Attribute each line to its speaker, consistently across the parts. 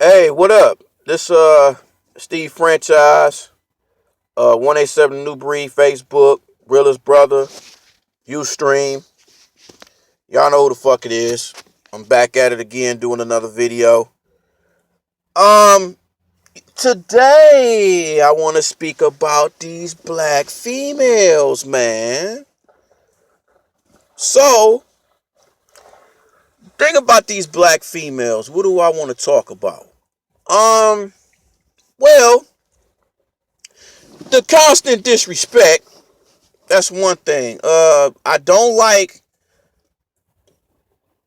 Speaker 1: Hey, what up? This Steve Franchise, 187 New Breed Facebook, Realist Brother, Ustream. Y'all know who the fuck it is. I'm back at it again doing another video. Um Today I want to speak about these black females, man. So, think about these black females. What do I want to talk about? Um, well, the constant disrespect. That's one thing. I don't like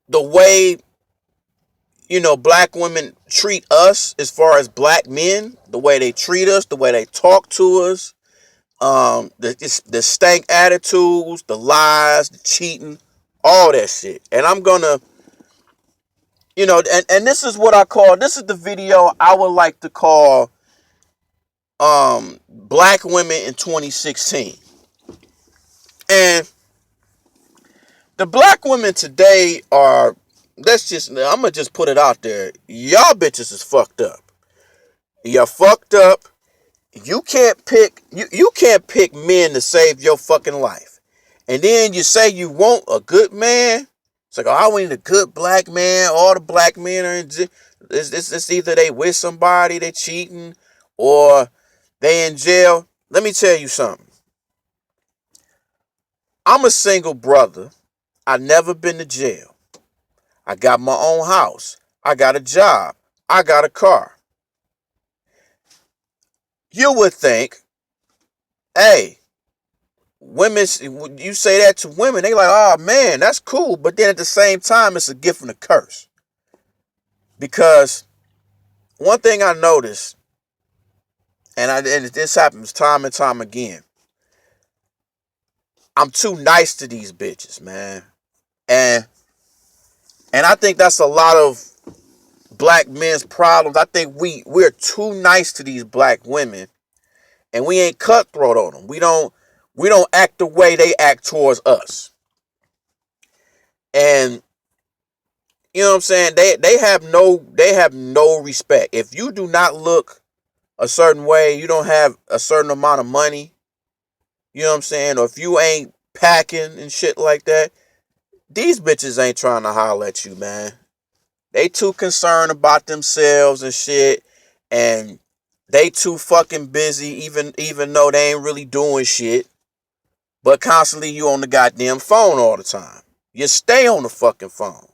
Speaker 1: the way black women treat us as far as black men. The way they treat us, the way they talk to us, the stank attitudes, the lies, the cheating, all that shit. And I'm gonna, and this is what I call. This is the video I would like to call black women in 2016. And the black women today are, I'm gonna just put it out there. Y'all bitches is fucked up. You're fucked up. You can't pick men to save your fucking life. And then you say you want a good man. It's like, oh, I need a good black man. All the black men are it's either they with somebody, they cheating, or they in jail. Let me tell you something. I'm a single brother. I never been to jail. I got my own house. I got a job. I got a car. You would think, hey, women, you say that to women, they like, oh man, that's cool. But then at the same time, it's a gift and a curse. Because one thing I noticed, and this happens time and time again, I'm too nice to these bitches, man. And I think that's a lot of black men's problems. I think we're too nice to these black women, and we ain't cutthroat on them. We don't act the way they act towards us. And you know what I'm saying? They have no respect. If you do not look a certain way, you don't have a certain amount of money, you know what I'm saying? Or if you ain't packing and shit like that, these bitches ain't trying to holler at you, man. They too concerned about themselves and shit, and they too fucking busy, even though they ain't really doing shit. But constantly you on the goddamn phone all the time. You stay on the fucking phone.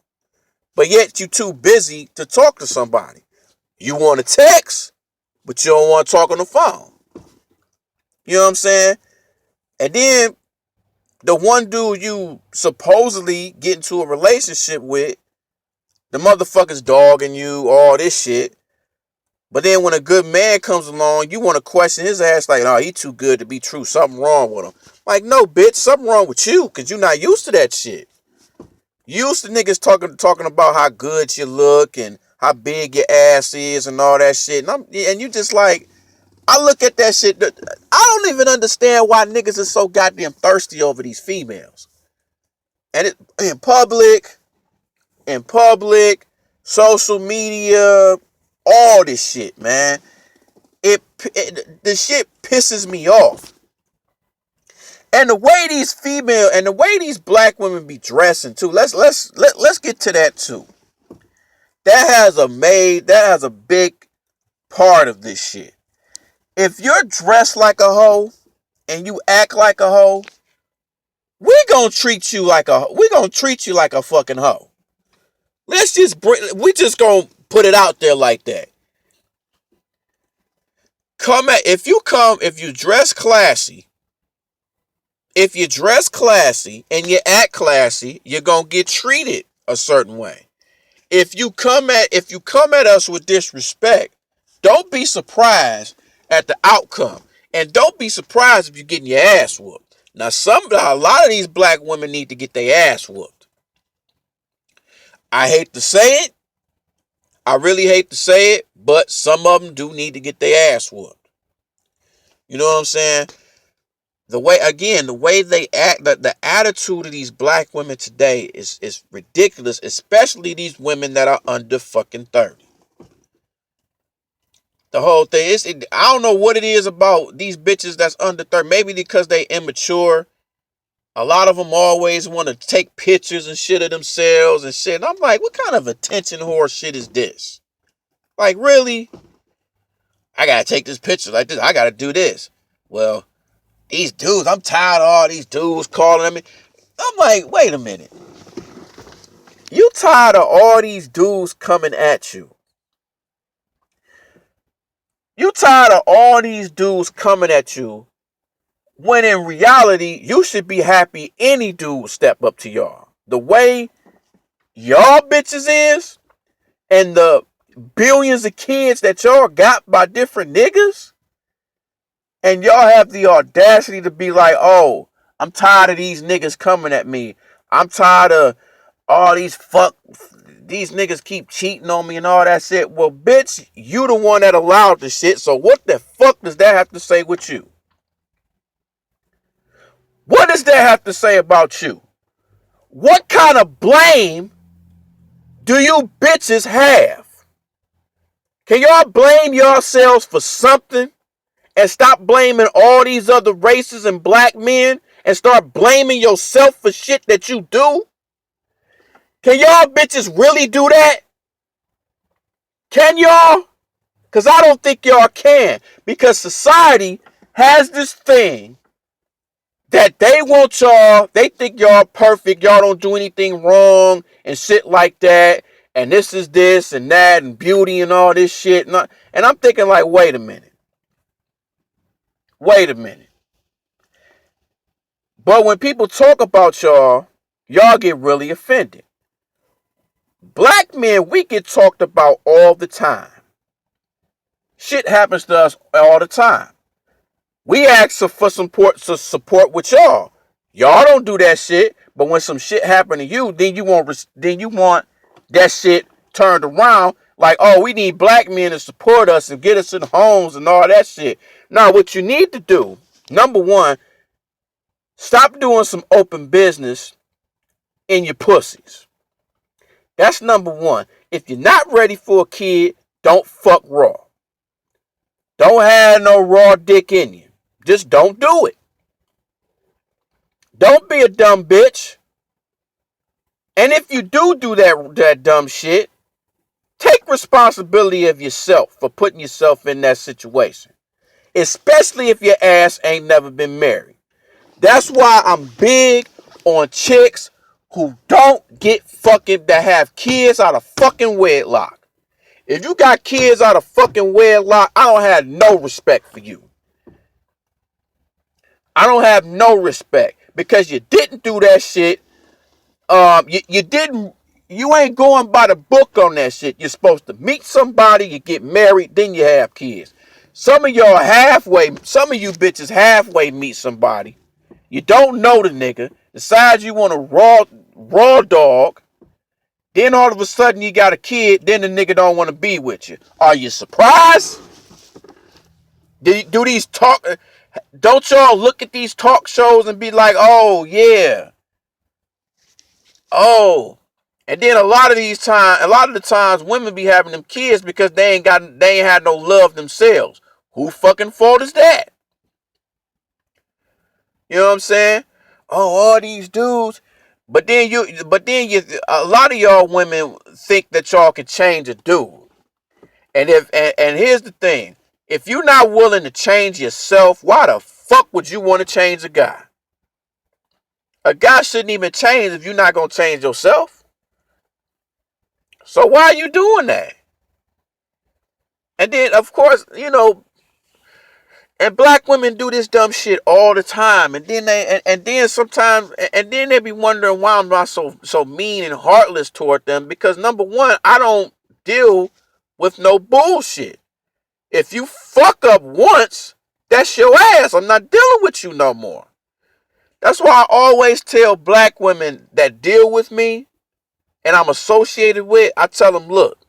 Speaker 1: But yet you too busy to talk to somebody. You want to text, but you don't want to talk on the phone. You know what I'm saying? And then the one dude you supposedly get into a relationship with, the motherfucker's dogging you, all this shit. But then when a good man comes along, you want to question his ass like, oh, he too good to be true. Something wrong with him. Like, no, bitch, something wrong with you because you're not used to that shit. You used to niggas talking about how good you look and how big your ass is and all that shit. And you just like, I look at that shit. I don't even understand why niggas are so goddamn thirsty over these females. And in public, social media, all this shit, man. The shit pisses me off. And the way these black women be dressing too. Let's get to that too. That has a big part of this shit. If you're dressed like a hoe and you act like a hoe, we gonna treat you like a fucking hoe. We just gonna put it out there like that. If you dress classy and you act classy, you're gonna get treated a certain way. If you come at us with disrespect, don't be surprised at the outcome. And don't be surprised if you're getting your ass whooped. Now a lot of these black women need to get their ass whooped. I hate to say it. I really hate to say it, but some of them do need to get their ass whooped. You know what I'm saying? The way they act, the attitude of these black women today is ridiculous, especially these women that are under fucking 30. The whole thing is, I don't know what it is about these bitches that's under 30. Maybe because they immature. A lot of them always want to take pictures and shit of themselves and shit. And I'm like, what kind of attention whore shit is this? Like, really? I gotta take this picture like this. I gotta do this. Well, these dudes, I'm tired of all these dudes calling me. I'm like, wait a minute. You tired of all these dudes coming at you? You tired of all these dudes coming at you when in reality, you should be happy any dude step up to y'all. The way y'all bitches is and the billions of kids that y'all got by different niggas, and y'all have the audacity to be like, oh, I'm tired of these niggas coming at me. I'm tired of all these niggas keep cheating on me and all that shit. Well, bitch, you the one that allowed the shit, so what the fuck does that have to say with you? What does that have to say about you? What kind of blame do you bitches have? Can y'all blame yourselves for something and stop blaming all these other races and black men and start blaming yourself for shit that you do? Can y'all bitches really do that? Can y'all? Because I don't think y'all can. Because society has this thing that they want y'all, they think y'all perfect, y'all don't do anything wrong and shit like that, and this and that and beauty and all this shit. And I'm thinking like, wait a minute. But when people talk about y'all, y'all get really offended. Black men, we get talked about all the time. Shit happens to us all the time. We ask for support with y'all. Y'all don't do that shit, but when some shit happen to you, then you want that shit turned around. Like, oh, we need black men to support us and get us in homes and all that shit. Now, what you need to do, number one, stop doing some open business in your pussies. That's number one. If you're not ready for a kid, don't fuck raw. Don't have no raw dick in you. Just don't do it. Don't be a dumb bitch. And if you do that dumb shit, take responsibility of yourself for putting yourself in that situation. Especially if your ass ain't never been married. That's why I'm big on chicks who don't get fucking, that have kids out of fucking wedlock. If you got kids out of fucking wedlock, I don't have no respect for you. I don't have no respect because you didn't do that shit. You ain't going by the book on that shit. You're supposed to meet somebody, you get married, then you have kids. Some of you bitches halfway meet somebody. You don't know the nigga, decides you want a raw dog, then all of a sudden you got a kid, then the nigga don't want to be with you. Are you surprised? Don't y'all look at these talk shows and be like, oh yeah, oh, and then a lot of the times women be having them kids because they ain't had no love themselves. Who fucking fault is that? You know what I'm saying? Oh, all these dudes. But then a lot of y'all women think that y'all can change a dude. And here's the thing. If you're not willing to change yourself, why the fuck would you want to change a guy? A guy shouldn't even change if you're not going to change yourself. So why are you doing that? And then, of course, and black women do this dumb shit all the time. And then they be wondering why I'm not so mean and heartless toward them. Because number one, I don't deal with no bullshit. If you fuck up once, that's your ass. I'm not dealing with you no more. That's why I always tell black women that deal with me and I'm associated with, I tell them, look,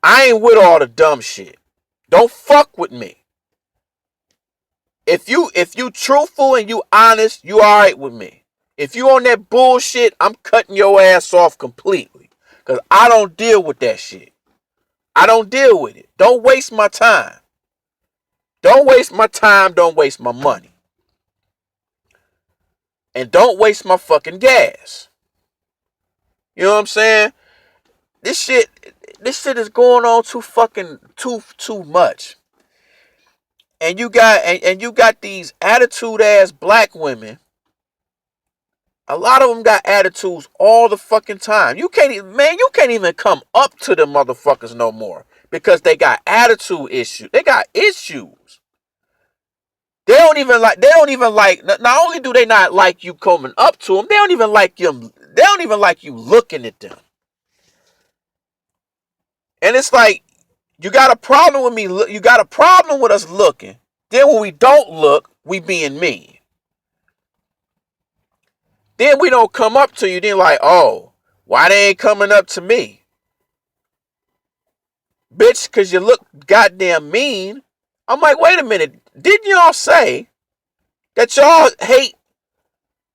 Speaker 1: I ain't with all the dumb shit. Don't fuck with me. If you truthful and you honest, you alright with me. If you on that bullshit, I'm cutting your ass off completely. Because I don't deal with that shit. I don't deal with it. Don't waste my time. Don't waste my time. Don't waste my money. And don't waste my fucking gas. You know what I'm saying? This shit is going on too much. And you got these attitude ass black women. A lot of them got attitudes all the fucking time. You can't even come up to the motherfuckers no more because they got attitude issues. They got issues. They don't even like. Not only do they not like you coming up to them, they don't even like you. They don't even like you looking at them. And it's like, you got a problem with me. You got a problem with us looking. Then when we don't look, we being mean. Then we don't come up to you. Then like, oh, why they ain't coming up to me? Bitch, because you look goddamn mean. I'm like, wait a minute. Didn't y'all say that y'all hate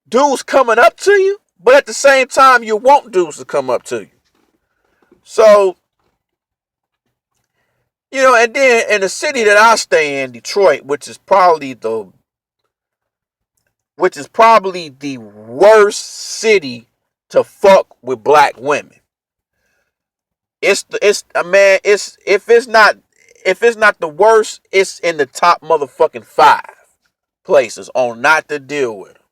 Speaker 1: dudes coming up to you? But at the same time, you want dudes to come up to you. So, and then in the city that I stay in, Detroit, which is probably the worst city to fuck with black women. If it's not the worst, it's in the top motherfucking 5 places on not to deal with them.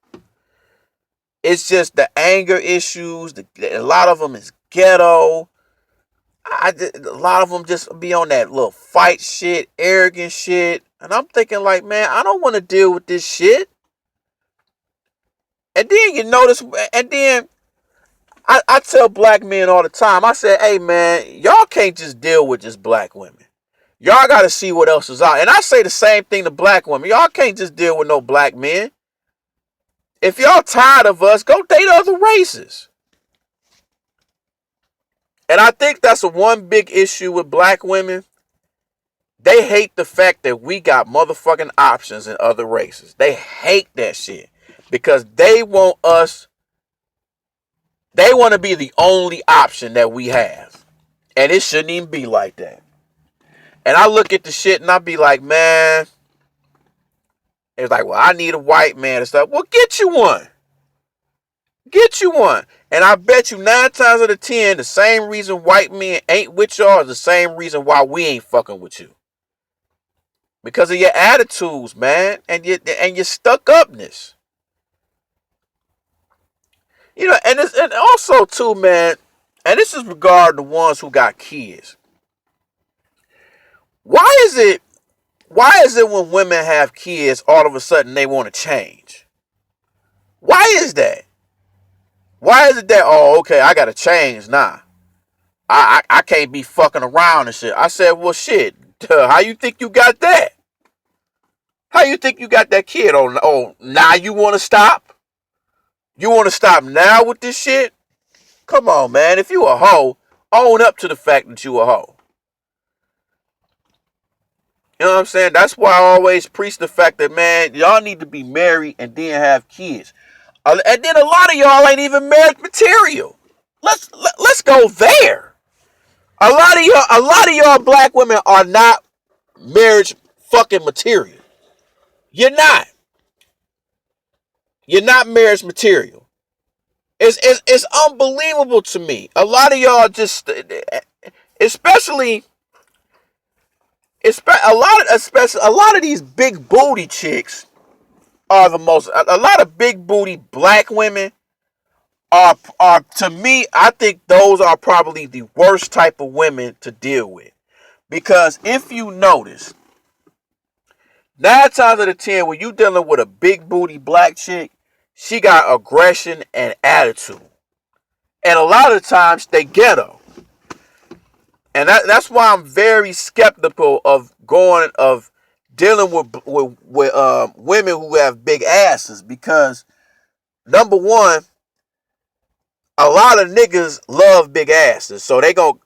Speaker 1: It's just the anger issues. A lot of them is ghetto. A lot of them just be on that little fight shit, arrogant shit. And I'm thinking like, man, I don't want to deal with this shit. And then you notice, and then I tell black men all the time, I say, hey man, y'all can't just deal with just black women. Y'all got to see what else is out. And I say the same thing to black women. Y'all can't just deal with no black men. If y'all tired of us, go date other races. And I think that's a one big issue with black women. They hate the fact that we got motherfucking options in other races. They hate that shit. Because they want to be the only option that we have. And it shouldn't even be like that. And I look at the shit and I be like, man, it's like, well, I need a white man and stuff. Well, get you one. Get you one. And I bet you 9 times out of 10, the same reason white men ain't with y'all is the same reason why we ain't fucking with you. Because of your attitudes, man, and your stuck upness. And also too, man, and this is regarding the ones who got kids. Why is it when women have kids, all of a sudden they want to change? Why is that? Why is it that, oh, okay, I got to change now? I can't be fucking around and shit. I said, well, shit, how you think you got that? How you think you got that kid? Oh, now you want to stop? You want to stop now with this shit? Come on, man. If you a hoe, own up to the fact that you a hoe. You know what I'm saying? That's why I always preach the fact that, man, y'all need to be married and then have kids. And then a lot of y'all ain't even marriage material. Let's go there. A lot of y'all black women are not marriage fucking material. You're not. You're not marriage material. It's unbelievable to me. A lot of y'all just, especially a lot of these big booty chicks are the most. A lot of big booty black women are to me. I think those are probably the worst type of women to deal with, because if you notice, 9 times out of 10, when you dealing with a big booty black chick, she got aggression and attitude, and a lot of the times they ghetto. And that's why I'm very skeptical of dealing with women who have big asses, because number one, a lot of niggas love big asses, so they gon'